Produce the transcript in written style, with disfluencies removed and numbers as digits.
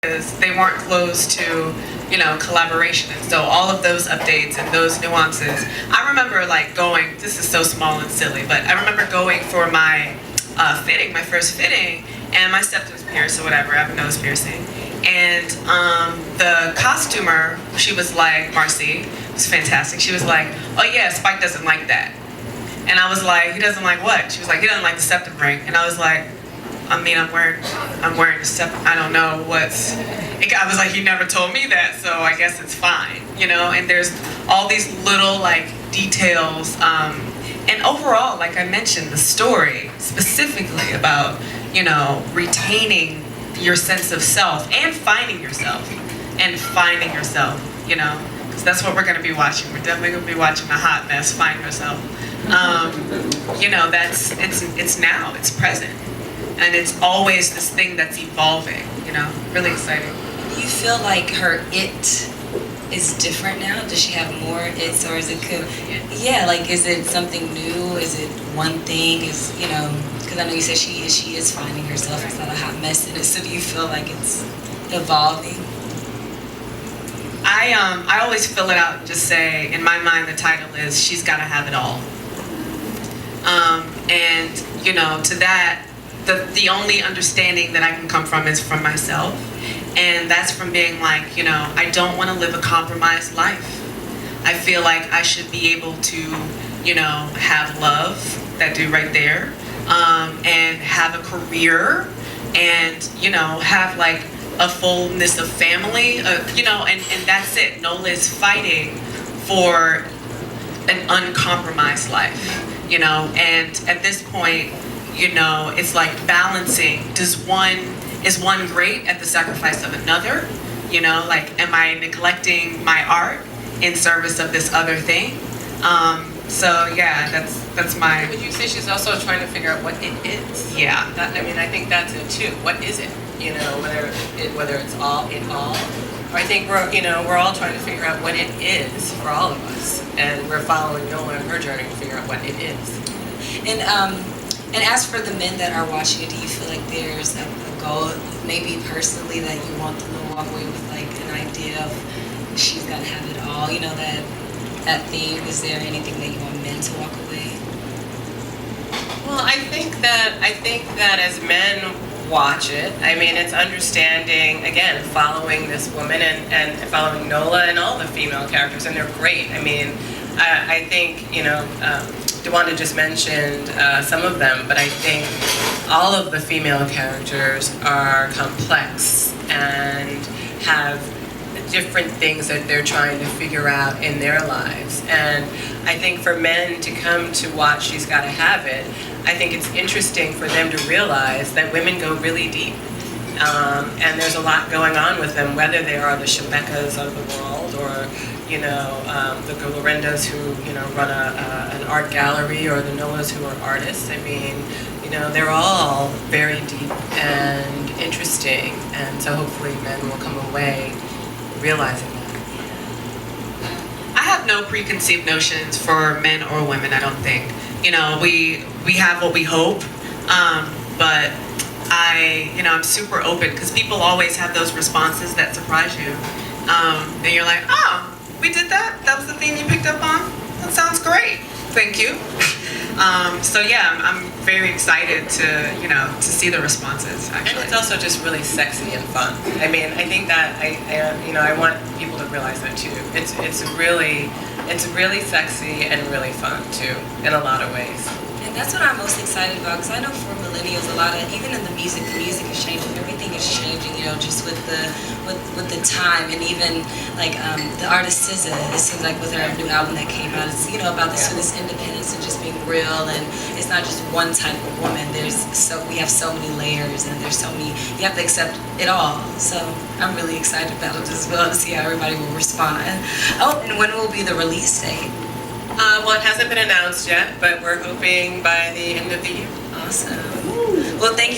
they weren't closed to, collaboration. And so all of those updates and those nuances, I remember like going, this is so small and silly, but I remember going for my fitting, my first fitting, and my septum's pierced or whatever, I have a nose piercing. And the costumer, she was like, Marcy, it was fantastic. She was like, oh yeah, Spike doesn't like that. And I was like, he doesn't like what? She was like, he doesn't like the septum ring. And I was like, I'm wearing the septum. I don't know what's. I was like, he never told me that, so I guess it's fine, And there's all these little like details, and overall, like I mentioned, the story specifically about retaining your sense of self and finding yourself, because that's what we're going to be watching. We're definitely going to be watching a hot mess find herself. It's now, it's present. And it's always this thing that's evolving, really exciting. Do you feel like her it is different now? Does she have more its, or is it like, is it something new? Is it one thing? Because I know you said she is finding herself. It's not a hot mess in it. So do you feel like it's evolving? I always fill it out and just say, in my mind, the title is She's Gotta Have It All. And to that, the only understanding that I can come from is from myself. And that's from being like, I don't want to live a compromised life. I feel like I should be able to, have love, that dude right there, and have a career, and, have like a fullness of family, and that's it. Nola is fighting for an uncompromised life, and at this point, it's like balancing. Is one great at the sacrifice of another? Like, am I neglecting my art in service of this other thing? So yeah, that's my. Would you say she's also trying to figure out what it is? Yeah. I think that's it too. What is it? Whether it's all it all. I think we're all trying to figure out what it is for all of us, and we're following Nola on her journey to figure out what it is. And as for the men that are watching it, do you feel like there's a goal, maybe personally, that you want them to walk away with, like an idea of she's got to have it all? That theme. Is there anything that you want men to walk away? Well, I think that as men watch it, it's understanding, again, following this woman and following Nola and all the female characters, and they're great. I think, Dewanda just mentioned some of them, but I think all of the female characters are complex and have different things that they're trying to figure out in their lives. And I think for men to come to watch She's Gotta Have It, I think it's interesting for them to realize that women go really deep. And there's a lot going on with them, whether they are the Shemekkas of the world or the Clorindas who run an art gallery, or the Nolas who are artists. They're all very deep and interesting, and so hopefully men will come away realizing that. I have no preconceived notions for men or women. I don't think. We have what we hope, but I'm super open, because people always have those responses that surprise you, and you're like, oh, we did that? That was the thing you picked up on? That sounds great. Thank you. So yeah, I'm very excited to see the responses, actually. And it's also just really sexy and fun. I think that I want people to realize that too. It's really sexy and really fun too, in a lot of ways. And that's what I'm most excited about, because I know for millennials, a lot of, even in the music is changing. Everything is changing, just with the time, and even like the artist SZA. It seems like with her new album that came out, it's about this independence and just being real, and it's not just one type of woman. We have so many layers, and there's so many. You have to accept it all. So I'm really excited about it as well, to see how everybody will respond. Oh, and when will be the release date? Well, it hasn't been announced yet, but we're hoping by the end of the year. Awesome. Well, thank you.